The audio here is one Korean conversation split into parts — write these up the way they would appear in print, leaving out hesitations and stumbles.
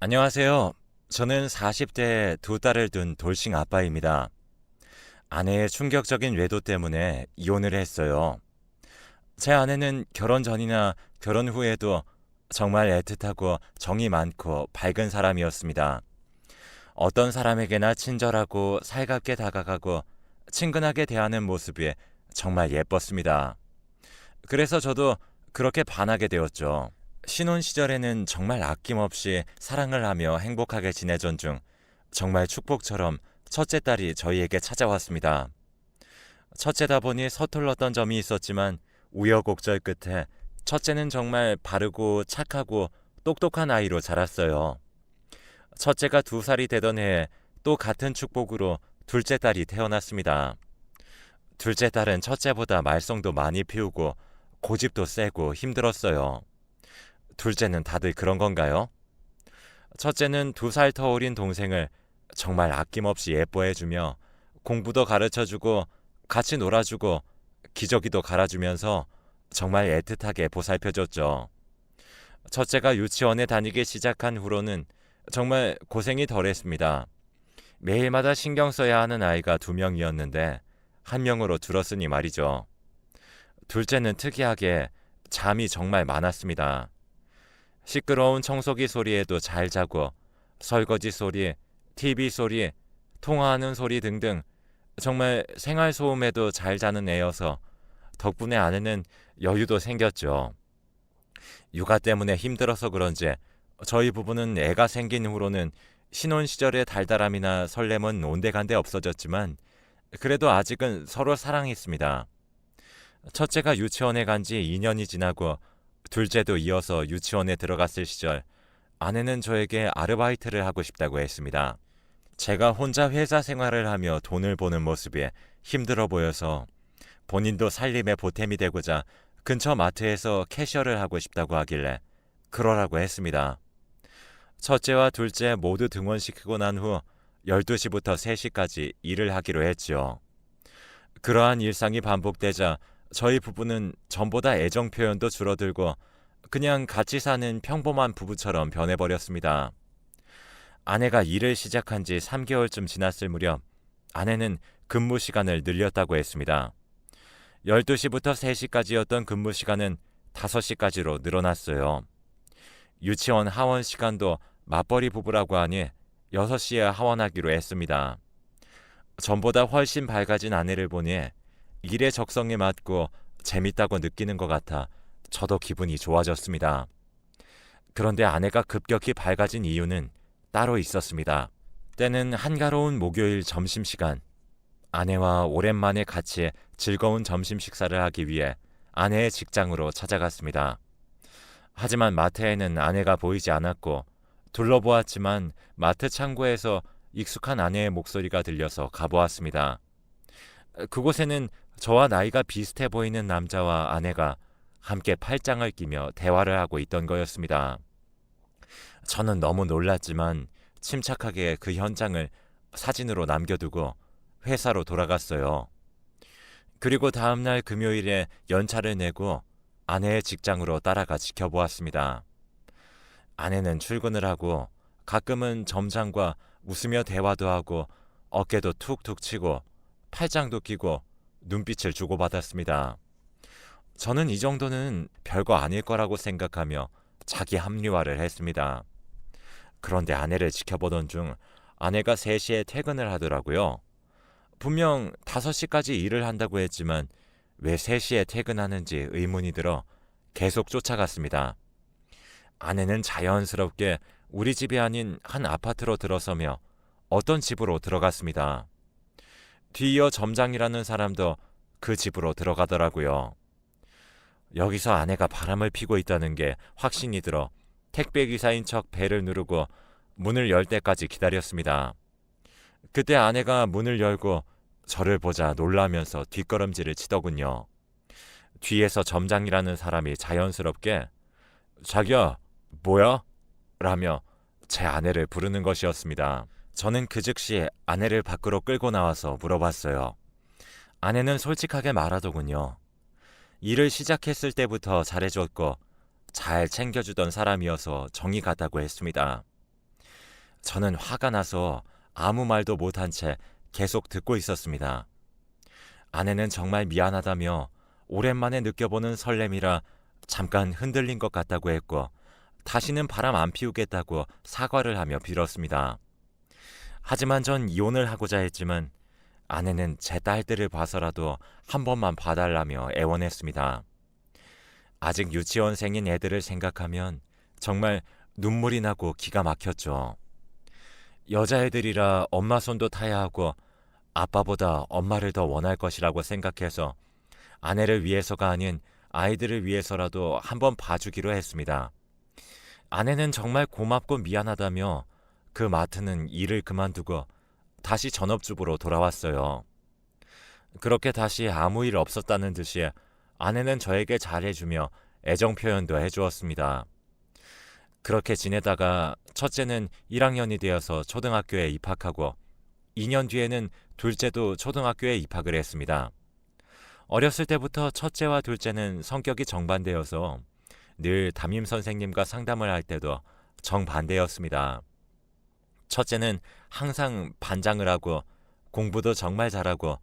안녕하세요. 저는 40대에 두 딸을 둔 돌싱 아빠입니다. 아내의 충격적인 외도 때문에 이혼을 했어요. 제 아내는 결혼 전이나 결혼 후에도 정말 애틋하고 정이 많고 밝은 사람이었습니다. 어떤 사람에게나 친절하고 살갑게 다가가고 친근하게 대하는 모습이 정말 예뻤습니다. 그래서 저도 그렇게 반하게 되었죠. 신혼 시절에는 정말 아낌없이 사랑을 하며 행복하게 지내던 중 정말 축복처럼 첫째 딸이 저희에게 찾아왔습니다. 첫째다 보니 서툴렀던 점이 있었지만 우여곡절 끝에 첫째는 정말 바르고 착하고 똑똑한 아이로 자랐어요. 첫째가 2살이 되던 해에 또 같은 축복으로 둘째 딸이 태어났습니다. 둘째 딸은 첫째보다 말썽도 많이 피우고 고집도 세고 힘들었어요. 둘째는 다들 그런 건가요? 첫째는 2살 더 어린 동생을 정말 아낌없이 예뻐해주며 공부도 가르쳐주고 같이 놀아주고 기저귀도 갈아주면서 정말 애틋하게 보살펴줬죠. 첫째가 유치원에 다니기 시작한 후로는 정말 고생이 덜했습니다. 매일마다 신경 써야 하는 아이가 2명이었는데 1명으로 줄었으니 말이죠. 둘째는 특이하게 잠이 정말 많았습니다. 시끄러운 청소기 소리에도 잘 자고 설거지 소리, TV 소리, 통화하는 소리 등등 정말 생활 소음에도 잘 자는 애여서 덕분에 아내는 여유도 생겼죠. 육아 때문에 힘들어서 그런지 저희 부부는 애가 생긴 후로는 신혼 시절의 달달함이나 설렘은 온데간데 없어졌지만 그래도 아직은 서로 사랑했습니다. 첫째가 유치원에 간 지 2년이 지나고 둘째도 이어서 유치원에 들어갔을 시절 아내는 저에게 아르바이트를 하고 싶다고 했습니다. 제가 혼자 회사 생활을 하며 돈을 버는 모습이 힘들어 보여서 본인도 살림에 보탬이 되고자 근처 마트에서 캐셔를 하고 싶다고 하길래 그러라고 했습니다. 첫째와 둘째 모두 등원시키고 난 후 12시부터 3시까지 일을 하기로 했지요. 그러한 일상이 반복되자 저희 부부는 전보다 애정 표현도 줄어들고 그냥 같이 사는 평범한 부부처럼 변해버렸습니다. 아내가 일을 시작한 지 3개월쯤 지났을 무렵 아내는 근무 시간을 늘렸다고 했습니다. 12시부터 3시까지였던 근무 시간은 5시까지로 늘어났어요. 유치원 하원 시간도 맞벌이 부부라고 하니 6시에 하원하기로 했습니다. 전보다 훨씬 밝아진 아내를 보니 일의 적성에 맞고 재밌다고 느끼는 것 같아 저도 기분이 좋아졌습니다. 그런데 아내가 급격히 밝아진 이유는 따로 있었습니다. 때는 한가로운 목요일 점심시간. 아내와 오랜만에 같이 즐거운 점심 식사를 하기 위해 아내의 직장으로 찾아갔습니다. 하지만 마트에는 아내가 보이지 않았고 둘러보았지만 마트 창고에서 익숙한 아내의 목소리가 들려서 가보았습니다. 그곳에는 저와 나이가 비슷해 보이는 남자와 아내가 함께 팔짱을 끼며 대화를 하고 있던 거였습니다. 저는 너무 놀랐지만 침착하게 그 현장을 사진으로 남겨두고 회사로 돌아갔어요. 그리고 다음날 금요일에 연차를 내고 아내의 직장으로 따라가 지켜보았습니다. 아내는 출근을 하고 가끔은 점장과 웃으며 대화도 하고 어깨도 툭툭 치고 팔짱도 끼고 눈빛을 주고받았습니다. 저는 이 정도는 별거 아닐 거라고 생각하며 자기 합리화를 했습니다. 그런데 아내를 지켜보던 중 아내가 3시에 퇴근을 하더라고요. 분명 5시까지 일을 한다고 했지만 왜 3시에 퇴근하는지 의문이 들어 계속 쫓아갔습니다. 아내는 자연스럽게 우리 집이 아닌 한 아파트로 들어서며 어떤 집으로 들어갔습니다. 뒤이어 점장이라는 사람도 그 집으로 들어가더라고요. 여기서 아내가 바람을 피고 있다는 게 확신이 들어 택배 기사인 척 벨을 누르고 문을 열 때까지 기다렸습니다. 그때 아내가 문을 열고 저를 보자 놀라면서 뒷걸음질을 치더군요. 뒤에서 점장이라는 사람이 자연스럽게 자기야, 뭐야? 라며 제 아내를 부르는 것이었습니다. 저는 그 즉시 아내를 밖으로 끌고 나와서 물어봤어요. 아내는 솔직하게 말하더군요. 일을 시작했을 때부터 잘해줬고 잘 챙겨주던 사람이어서 정이 가다고 했습니다. 저는 화가 나서 아무 말도 못한 채 계속 듣고 있었습니다. 아내는 정말 미안하다며 오랜만에 느껴보는 설렘이라 잠깐 흔들린 것 같다고 했고 다시는 바람 안 피우겠다고 사과를 하며 빌었습니다. 하지만 전 이혼을 하고자 했지만 아내는 제 딸들을 봐서라도 한 번만 봐달라며 애원했습니다. 아직 유치원생인 애들을 생각하면 정말 눈물이 나고 기가 막혔죠. 여자애들이라 엄마 손도 타야 하고 아빠보다 엄마를 더 원할 것이라고 생각해서 아내를 위해서가 아닌 아이들을 위해서라도 한번 봐주기로 했습니다. 아내는 정말 고맙고 미안하다며 그 마트는 일을 그만두고 다시 전업주부로 돌아왔어요. 그렇게 다시 아무 일 없었다는 듯이 아내는 저에게 잘해주며 애정 표현도 해주었습니다. 그렇게 지내다가 첫째는 1학년이 되어서 초등학교에 입학하고 2년 뒤에는 둘째도 초등학교에 입학을 했습니다. 어렸을 때부터 첫째와 둘째는 성격이 정반대여서 늘 담임 선생님과 상담을 할 때도 정반대였습니다. 첫째는 항상 반장을 하고 공부도 정말 잘하고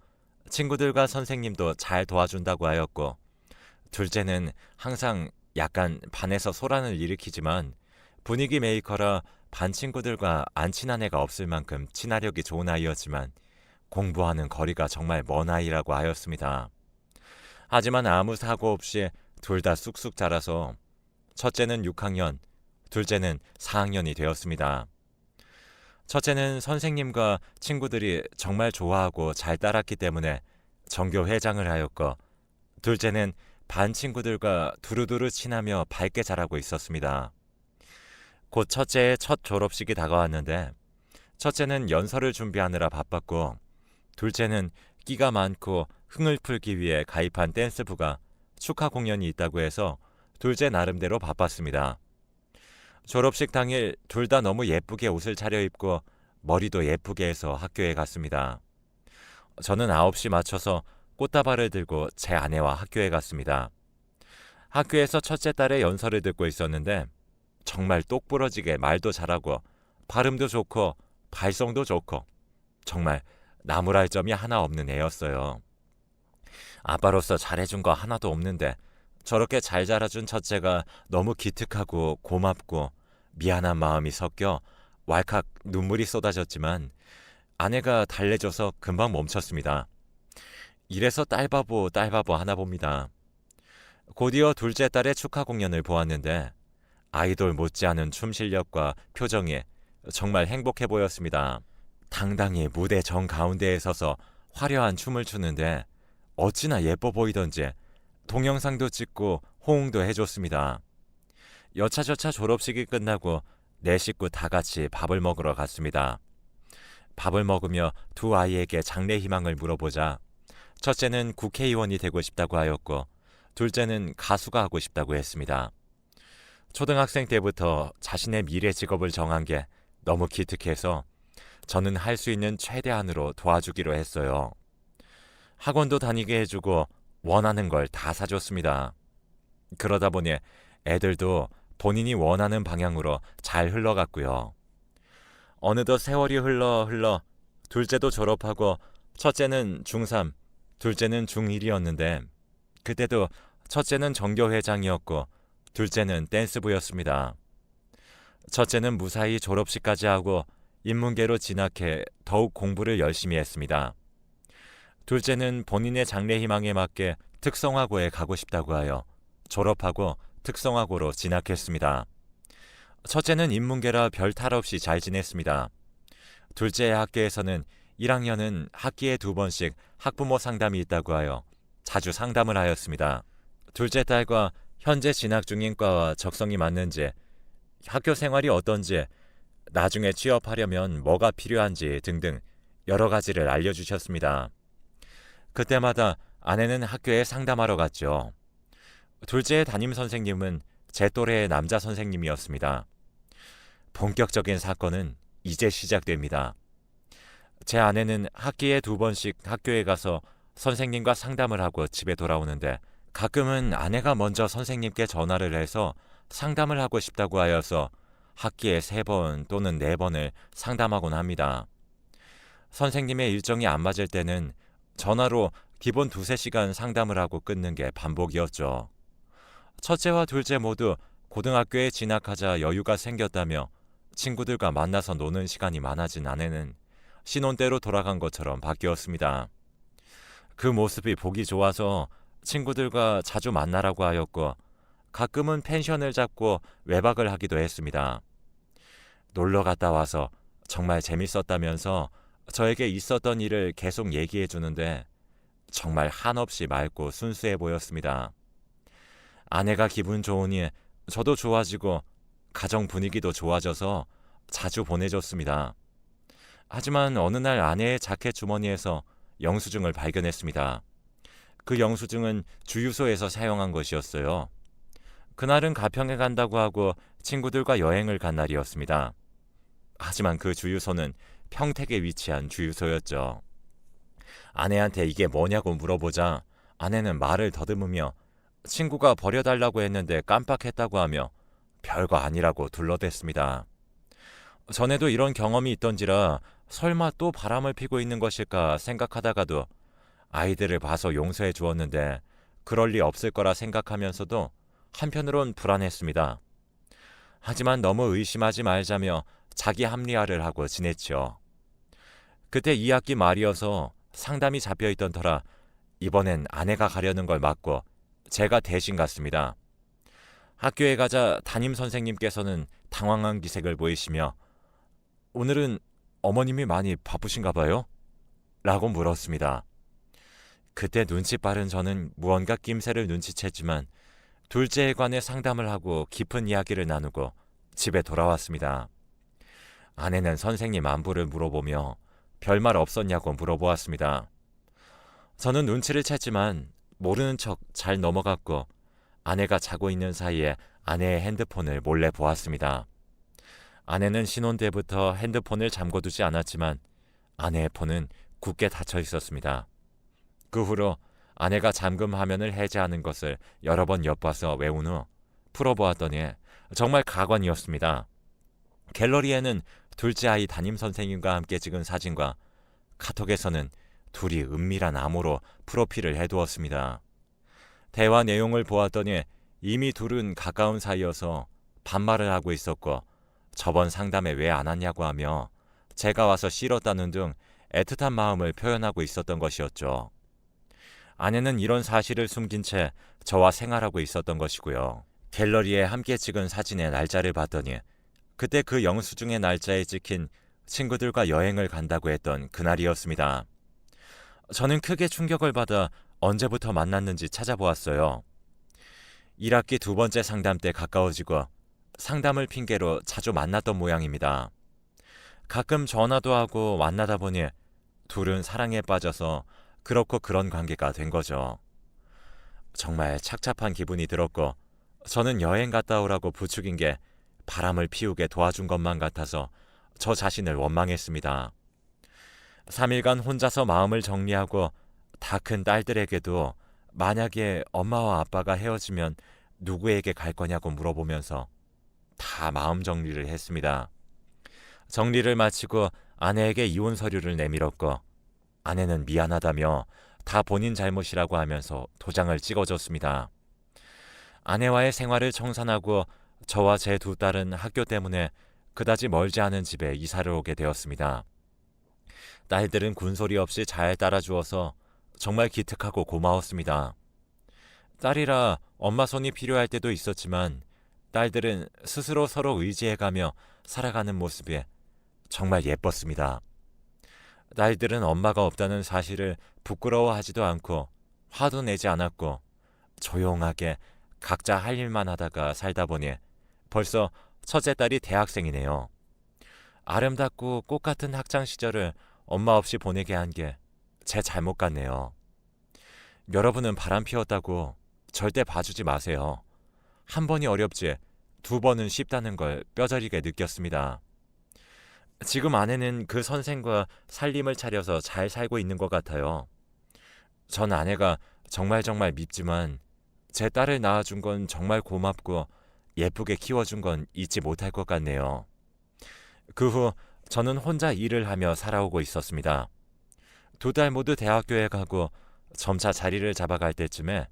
친구들과 선생님도 잘 도와준다고 하였고 둘째는 항상 약간 반에서 소란을 일으키지만 분위기 메이커라 반 친구들과 안 친한 애가 없을 만큼 친화력이 좋은 아이였지만 공부하는 거리가 정말 먼 아이라고 하였습니다. 하지만 아무 사고 없이 둘 다 쑥쑥 자라서 첫째는 6학년, 둘째는 4학년이 되었습니다. 첫째는 선생님과 친구들이 정말 좋아하고 잘 따랐기 때문에 전교 회장을 하였고 둘째는 반 친구들과 두루두루 친하며 밝게 자라고 있었습니다. 곧 첫째의 첫 졸업식이 다가왔는데 첫째는 연설을 준비하느라 바빴고 둘째는 끼가 많고 흥을 풀기 위해 가입한 댄스부가 축하 공연이 있다고 해서 둘째 나름대로 바빴습니다. 졸업식 당일 둘 다 너무 예쁘게 옷을 차려입고 머리도 예쁘게 해서 학교에 갔습니다. 저는 9시 맞춰서 꽃다발을 들고 제 아내와 학교에 갔습니다. 학교에서 첫째 딸의 연설을 듣고 있었는데 정말 똑부러지게 말도 잘하고 발음도 좋고 발성도 좋고 정말 나무랄 점이 하나 없는 애였어요. 아빠로서 잘해준 거 하나도 없는데 저렇게 잘 자라준 첫째가 너무 기특하고 고맙고 미안한 마음이 섞여 왈칵 눈물이 쏟아졌지만 아내가 달래줘서 금방 멈췄습니다. 이래서 딸바보 하나 봅니다. 곧이어 둘째 딸의 축하 공연을 보았는데 아이돌 못지않은 춤 실력과 표정이 정말 행복해 보였습니다. 당당히 무대 정가운데에 서서 화려한 춤을 추는데 어찌나 예뻐 보이던지 동영상도 찍고 호응도 해줬습니다. 여차저차 졸업식이 끝나고 네 식구 다 같이 밥을 먹으러 갔습니다. 밥을 먹으며 두 아이에게 장래 희망을 물어보자 첫째는 국회의원이 되고 싶다고 하였고 둘째는 가수가 하고 싶다고 했습니다. 초등학생 때부터 자신의 미래 직업을 정한 게 너무 기특해서 저는 할 수 있는 최대한으로 도와주기로 했어요. 학원도 다니게 해주고 원하는 걸 다 사줬습니다. 그러다 보니 애들도 본인이 원하는 방향으로 잘 흘러갔고요. 어느덧 세월이 흘러 둘째도 졸업하고 첫째는 중3, 둘째는 중1이었는데 그때도 첫째는 전교회장이었고 둘째는 댄스부였습니다. 첫째는 무사히 졸업식까지 하고 인문계로 진학해 더욱 공부를 열심히 했습니다. 둘째는 본인의 장래 희망에 맞게 특성화고에 가고 싶다고 하여 졸업하고 특성화고로 진학했습니다. 첫째는 인문계라 별 탈 없이 잘 지냈습니다. 둘째의 학교에서는 1학년은 학기에 2번씩 학부모 상담이 있다고 하여 자주 상담을 하였습니다. 둘째 딸과 현재 진학 중인 과와 적성이 맞는지, 학교 생활이 어떤지, 나중에 취업하려면 뭐가 필요한지 등등 여러 가지를 알려주셨습니다. 그때마다 아내는 학교에 상담하러 갔죠. 둘째의 담임 선생님은 제 또래의 남자 선생님이었습니다. 본격적인 사건은 이제 시작됩니다. 제 아내는 학기에 2번씩 학교에 가서 선생님과 상담을 하고 집에 돌아오는데 가끔은 아내가 먼저 선생님께 전화를 해서 상담을 하고 싶다고 하여서 학기에 3번 또는 4번을 상담하곤 합니다. 선생님의 일정이 안 맞을 때는 전화로 기본 2~3시간 상담을 하고 끊는 게 반복이었죠. 첫째와 둘째 모두 고등학교에 진학하자 여유가 생겼다며 친구들과 만나서 노는 시간이 많아진 아내는 신혼 때로 돌아간 것처럼 바뀌었습니다. 그 모습이 보기 좋아서 친구들과 자주 만나라고 하였고 가끔은 펜션을 잡고 외박을 하기도 했습니다. 놀러 갔다 와서 정말 재밌었다면서 저에게 있었던 일을 계속 얘기해 주는데 정말 한없이 맑고 순수해 보였습니다. 아내가 기분 좋으니 저도 좋아지고 가정 분위기도 좋아져서 자주 보내줬습니다. 하지만 어느 날 아내의 자켓 주머니에서 영수증을 발견했습니다. 그 영수증은 주유소에서 사용한 것이었어요. 그날은 가평에 간다고 하고 친구들과 여행을 간 날이었습니다. 하지만 그 주유소는 평택에 위치한 주유소였죠. 아내한테 이게 뭐냐고 물어보자 아내는 말을 더듬으며 친구가 버려달라고 했는데 깜빡했다고 하며 별거 아니라고 둘러댔습니다. 전에도 이런 경험이 있던지라 설마 또 바람을 피고 있는 것일까 생각하다가도 아이들을 봐서 용서해 주었는데 그럴 리 없을 거라 생각하면서도 한편으론 불안했습니다. 하지만 너무 의심하지 말자며 자기 합리화를 하고 지냈죠. 그때 2학기 말이어서 상담이 잡혀있던 터라 이번엔 아내가 가려는 걸 막고 제가 대신 갔습니다. 학교에 가자 담임 선생님께서는 당황한 기색을 보이시며 오늘은 어머님이 많이 바쁘신가 봐요? 라고 물었습니다. 그때 눈치 빠른 저는 무언가 낌새를 눈치챘지만 둘째에 관해 상담을 하고 깊은 이야기를 나누고 집에 돌아왔습니다. 아내는 선생님 안부를 물어보며 별말 없었냐고 물어보았습니다. 저는 눈치를 챘지만 모르는 척 잘 넘어갔고 아내가 자고 있는 사이에 아내의 핸드폰을 몰래 보았습니다. 아내는 신혼 때부터 핸드폰을 잠궈두지 않았지만 아내의 폰은 굳게 닫혀 있었습니다. 그 후로 아내가 잠금 화면을 해제하는 것을 여러 번 엿봐서 외운 후 풀어보았더니 정말 가관이었습니다. 갤러리에는 둘째 아이 담임 선생님과 함께 찍은 사진과 카톡에서는 둘이 은밀한 암호로 프로필을 해두었습니다. 대화 내용을 보았더니 이미 둘은 가까운 사이여서 반말을 하고 있었고 저번 상담에 왜 안 왔냐고 하며 제가 와서 싫었다는 등 애틋한 마음을 표현하고 있었던 것이었죠. 아내는 이런 사실을 숨긴 채 저와 생활하고 있었던 것이고요. 갤러리에 함께 찍은 사진의 날짜를 봤더니 그때 그 영수증의 날짜에 찍힌 친구들과 여행을 간다고 했던 그날이었습니다. 저는 크게 충격을 받아 언제부터 만났는지 찾아보았어요. 1학기 2번째 상담 때 가까워지고 상담을 핑계로 자주 만났던 모양입니다. 가끔 전화도 하고 만나다 보니 둘은 사랑에 빠져서 그렇고 그런 관계가 된 거죠. 정말 착잡한 기분이 들었고 저는 여행 갔다 오라고 부추긴 게 바람을 피우게 도와준 것만 같아서 저 자신을 원망했습니다. 3일간 혼자서 마음을 정리하고 다 큰 딸들에게도 만약에 엄마와 아빠가 헤어지면 누구에게 갈 거냐고 물어보면서 다 마음 정리를 했습니다. 정리를 마치고 아내에게 이혼 서류를 내밀었고 아내는 미안하다며 다 본인 잘못이라고 하면서 도장을 찍어줬습니다. 아내와의 생활을 청산하고 저와 제 2딸은 학교 때문에 그다지 멀지 않은 집에 이사를 오게 되었습니다. 딸들은 군소리 없이 잘 따라주어서 정말 기특하고 고마웠습니다. 딸이라 엄마 손이 필요할 때도 있었지만 딸들은 스스로 서로 의지해가며 살아가는 모습이 정말 예뻤습니다. 딸들은 엄마가 없다는 사실을 부끄러워하지도 않고 화도 내지 않았고 조용하게 각자 할 일만 하다가 살다 보니 벌써 첫째 딸이 대학생이네요. 아름답고 꽃 같은 학창 시절을 엄마 없이 보내게 한 게 제 잘못 같네요. 여러분은 바람 피웠다고 절대 봐주지 마세요. 한 번이 어렵지 2번은 쉽다는 걸 뼈저리게 느꼈습니다. 지금 아내는 그 선생과 살림을 차려서 잘 살고 있는 것 같아요. 전 아내가 정말 밉지만 제 딸을 낳아준 건 정말 고맙고 예쁘게 키워준 건 잊지 못할 것 같네요. 그 후 저는 혼자 일을 하며 살아오고 있었습니다. 2딸 모두 대학교에 가고 점차 자리를 잡아갈 때쯤에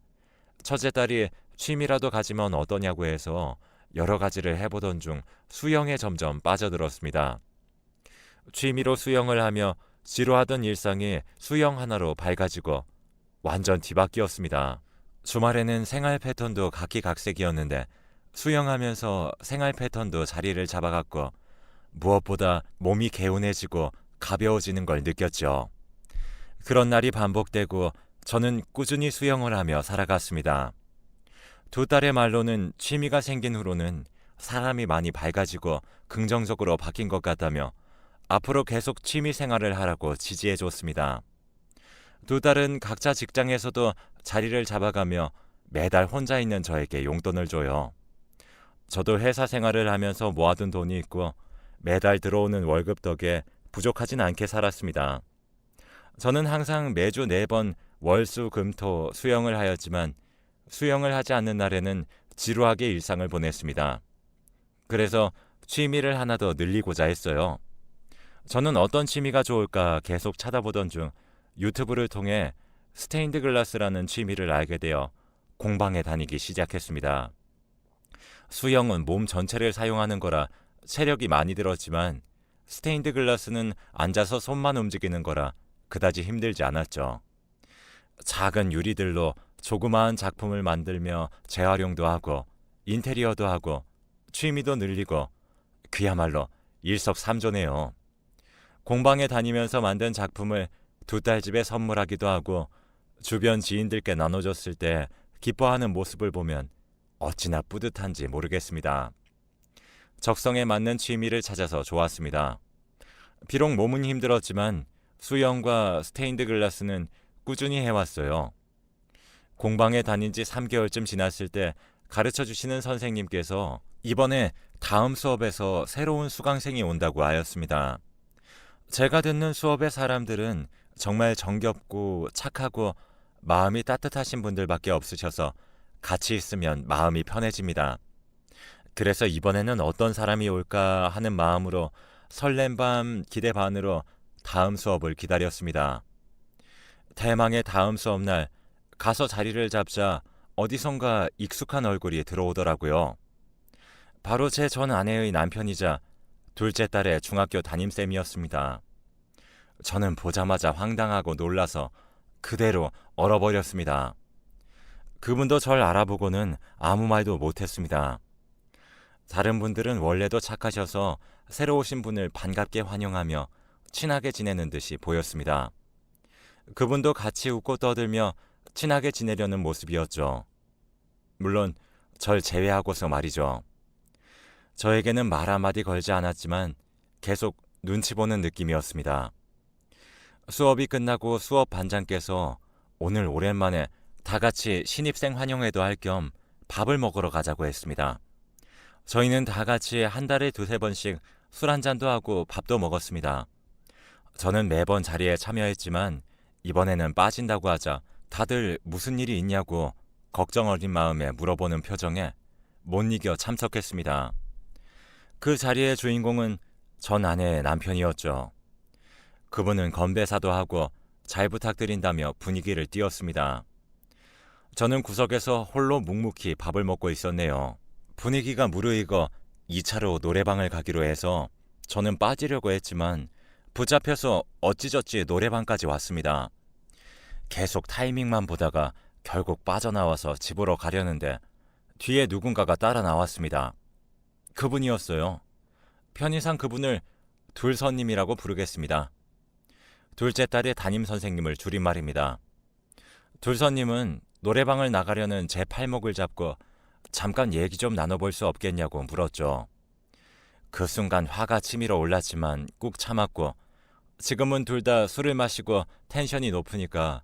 첫째 딸이 취미라도 가지면 어떠냐고 해서 여러 가지를 해보던 중 수영에 점점 빠져들었습니다. 취미로 수영을 하며 지루하던 일상이 수영 하나로 밝아지고 완전 뒤바뀌었습니다. 주말에는 생활 패턴도 각기각색이었는데 수영하면서 생활 패턴도 자리를 잡아갔고 무엇보다 몸이 개운해지고 가벼워지는 걸 느꼈죠. 그런 날이 반복되고 저는 꾸준히 수영을 하며 살아갔습니다. 2딸의 말로는 취미가 생긴 후로는 사람이 많이 밝아지고 긍정적으로 바뀐 것 같다며 앞으로 계속 취미 생활을 하라고 지지해 줬습니다. 2딸은 각자 직장에서도 자리를 잡아가며 매달 혼자 있는 저에게 용돈을 줘요. 저도 회사 생활을 하면서 모아둔 돈이 있고 매달 들어오는 월급 덕에 부족하진 않게 살았습니다. 저는 항상 매주 4번 월, 수, 금, 토 수영을 하였지만 수영을 하지 않는 날에는 지루하게 일상을 보냈습니다. 그래서 취미를 하나 더 늘리고자 했어요. 저는 어떤 취미가 좋을까 계속 찾아보던 중 유튜브를 통해 스테인드 글라스라는 취미를 알게 되어 공방에 다니기 시작했습니다. 수영은 몸 전체를 사용하는 거라 체력이 많이 들었지만 스테인드 글라스는 앉아서 손만 움직이는 거라 그다지 힘들지 않았죠. 작은 유리들로 조그마한 작품을 만들며 재활용도 하고 인테리어도 하고 취미도 늘리고 그야말로 일석삼조네요. 공방에 다니면서 만든 작품을 2딸 집에 선물하기도 하고 주변 지인들께 나눠줬을 때 기뻐하는 모습을 보면 어찌나 뿌듯한지 모르겠습니다. 적성에 맞는 취미를 찾아서 좋았습니다. 비록 몸은 힘들었지만 수영과 스테인드 글라스는 꾸준히 해왔어요. 공방에 다닌 지 3개월쯤 지났을 때 가르쳐 주시는 선생님께서 이번에 다음 수업에서 새로운 수강생이 온다고 하였습니다. 제가 듣는 수업의 사람들은 정말 정겹고 착하고 마음이 따뜻하신 분들밖에 없으셔서 같이 있으면 마음이 편해집니다. 그래서 이번에는 어떤 사람이 올까 하는 마음으로 설렘 반 기대 반으로 다음 수업을 기다렸습니다. 대망의 다음 수업날 가서 자리를 잡자 어디선가 익숙한 얼굴이 들어오더라고요. 바로 제 전 아내의 남편이자 둘째 딸의 중학교 담임쌤이었습니다. 저는 보자마자 황당하고 놀라서 그대로 얼어버렸습니다. 그분도 절 알아보고는 아무 말도 못했습니다. 다른 분들은 원래도 착하셔서 새로 오신 분을 반갑게 환영하며 친하게 지내는 듯이 보였습니다. 그분도 같이 웃고 떠들며 친하게 지내려는 모습이었죠. 물론 절 제외하고서 말이죠. 저에게는 말 한마디 걸지 않았지만 계속 눈치 보는 느낌이었습니다. 수업이 끝나고 수업 반장께서 오늘 오랜만에 다 같이 신입생 환영회도 할 겸 밥을 먹으러 가자고 했습니다. 저희는 다 같이 한 달에 2-3번씩 술 한잔도 하고 밥도 먹었습니다. 저는 매번 자리에 참여했지만 이번에는 빠진다고 하자 다들 무슨 일이 있냐고 걱정 어린 마음에 물어보는 표정에 못 이겨 참석했습니다. 그 자리의 주인공은 전 아내의 남편이었죠. 그분은 건배사도 하고 잘 부탁드린다며 분위기를 띄웠습니다. 저는 구석에서 홀로 묵묵히 밥을 먹고 있었네요. 분위기가 무르익어 2차로 노래방을 가기로 해서 저는 빠지려고 했지만 붙잡혀서 어찌저찌 노래방까지 왔습니다. 계속 타이밍만 보다가 결국 빠져나와서 집으로 가려는데 뒤에 누군가가 따라 나왔습니다. 그분이었어요. 편의상 그분을 둘선님이라고 부르겠습니다. 둘째 딸의 담임선생님을 줄임말입니다. 둘선님은 노래방을 나가려는 제 팔목을 잡고 잠깐 얘기 좀 나눠볼 수 없겠냐고 물었죠. 그 순간 화가 치밀어 올랐지만 꾹 참았고 지금은 둘 다 술을 마시고 텐션이 높으니까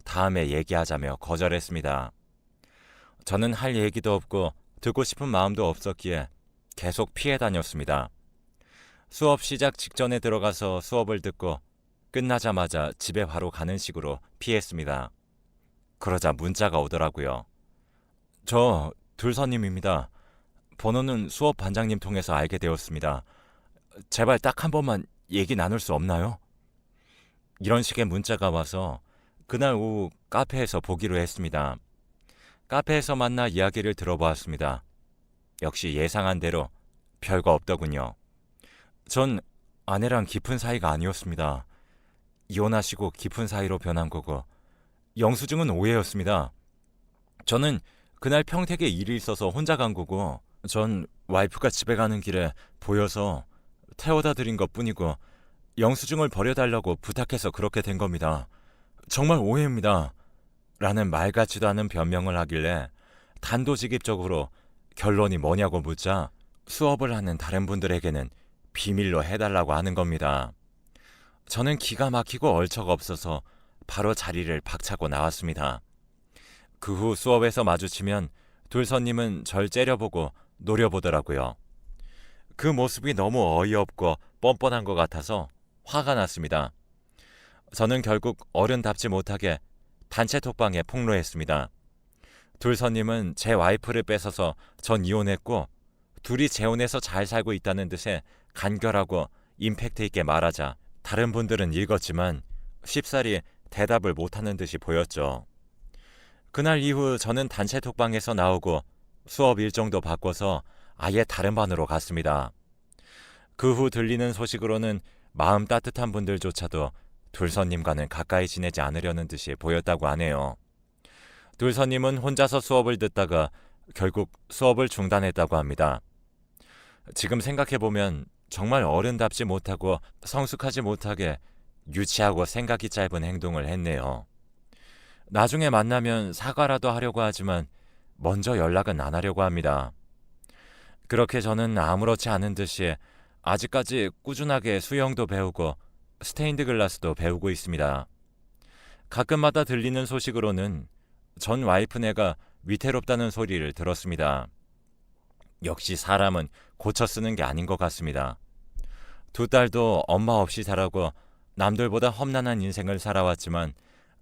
다음에 얘기하자며 거절했습니다. 저는 할 얘기도 없고 듣고 싶은 마음도 없었기에 계속 피해 다녔습니다. 수업 시작 직전에 들어가서 수업을 듣고 끝나자마자 집에 바로 가는 식으로 피했습니다. 그러자 문자가 오더라고요. 저 둘선님입니다. 번호는 수업 반장님 통해서 알게 되었습니다. 제발 딱 한 번만 얘기 나눌 수 없나요? 이런 식의 문자가 와서 그날 오후 카페에서 보기로 했습니다. 카페에서 만나 이야기를 들어보았습니다. 역시 예상한 대로 별거 없더군요. 전 아내랑 깊은 사이가 아니었습니다. 이혼하시고 깊은 사이로 변한 거고, 영수증은 오해였습니다. 저는 그날 평택에 일이 있어서 혼자 간 거고, 전 와이프가 집에 가는 길에 보여서 태워다 드린 것 뿐이고, 영수증을 버려달라고 부탁해서 그렇게 된 겁니다. 정말 오해입니다. 라는 말 같지도 않은 변명을 하길래 단도직입적으로 결론이 뭐냐고 묻자 수업을 하는 다른 분들에게는 비밀로 해달라고 하는 겁니다. 저는 기가 막히고 얼처가 없어서 바로 자리를 박차고 나왔습니다. 그 후 수업에서 마주치면 둘 선님은 절 째려보고 노려보더라고요. 그 모습이 너무 어이없고 뻔뻔한 것 같아서 화가 났습니다. 저는 결국 어른답지 못하게 단체 톡방에 폭로했습니다. 둘 선님은 제 와이프를 뺏어서 전 이혼했고 둘이 재혼해서 잘 살고 있다는 듯의 간결하고 임팩트 있게 말하자 다른 분들은 읽었지만 쉽사리 대답을 못하는 듯이 보였죠. 그날 이후 저는 단체 톡방에서 나오고 수업 일정도 바꿔서 아예 다른 반으로 갔습니다. 그 후 들리는 소식으로는 마음 따뜻한 분들조차도 둘선님과는 가까이 지내지 않으려는 듯이 보였다고 하네요. 둘선님은 혼자서 수업을 듣다가 결국 수업을 중단했다고 합니다. 지금 생각해보면 정말 어른답지 못하고 성숙하지 못하게 유치하고 생각이 짧은 행동을 했네요. 나중에 만나면 사과라도 하려고 하지만 먼저 연락은 안 하려고 합니다. 그렇게 저는 아무렇지 않은 듯이 아직까지 꾸준하게 수영도 배우고 스테인드 글라스도 배우고 있습니다. 가끔마다 들리는 소식으로는 전 와이프네가 위태롭다는 소리를 들었습니다. 역시 사람은 고쳐 쓰는 게 아닌 것 같습니다. 두 딸도 엄마 없이 자라고 남들보다 험난한 인생을 살아왔지만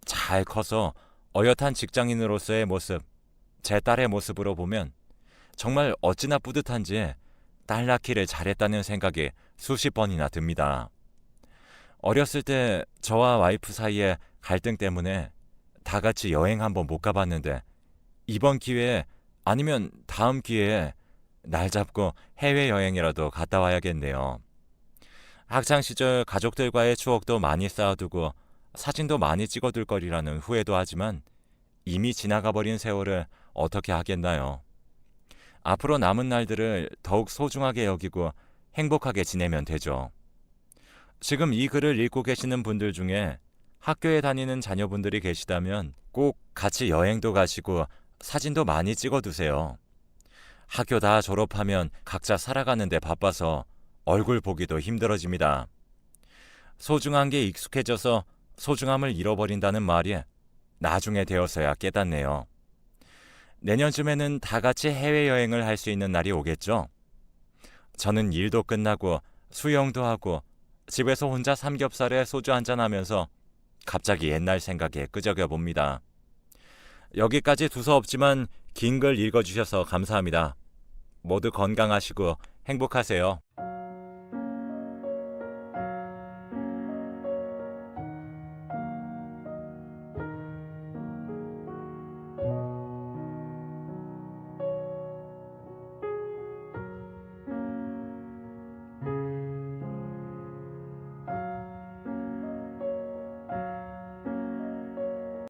잘 커서 어엿한 직장인으로서의 모습, 제 딸의 모습으로 보면 정말 어찌나 뿌듯한지 딸 낳기를 잘했다는 생각이 수십 번이나 듭니다. 어렸을 때 저와 와이프 사이에 갈등 때문에 다 같이 여행 한번 못 가봤는데 이번 기회에 아니면 다음 기회에 날 잡고 해외여행이라도 갔다 와야겠네요. 학창시절 가족들과의 추억도 많이 쌓아두고 사진도 많이 찍어둘 거리라는 후회도 하지만 이미 지나가버린 세월을 어떻게 하겠나요. 앞으로 남은 날들을 더욱 소중하게 여기고 행복하게 지내면 되죠. 지금 이 글을 읽고 계시는 분들 중에 학교에 다니는 자녀분들이 계시다면 꼭 같이 여행도 가시고 사진도 많이 찍어두세요. 학교 다 졸업하면 각자 살아가는데 바빠서 얼굴 보기도 힘들어집니다. 소중한 게 익숙해져서 소중함을 잃어버린다는 말이 나중에 되어서야 깨닫네요. 내년쯤에는 다 같이 해외여행을 할 수 있는 날이 오겠죠? 저는 일도 끝나고 수영도 하고 집에서 혼자 삼겹살에 소주 한잔하면서 갑자기 옛날 생각에 끄적여 봅니다. 여기까지 두서없지만 긴 글 읽어주셔서 감사합니다. 모두 건강하시고 행복하세요.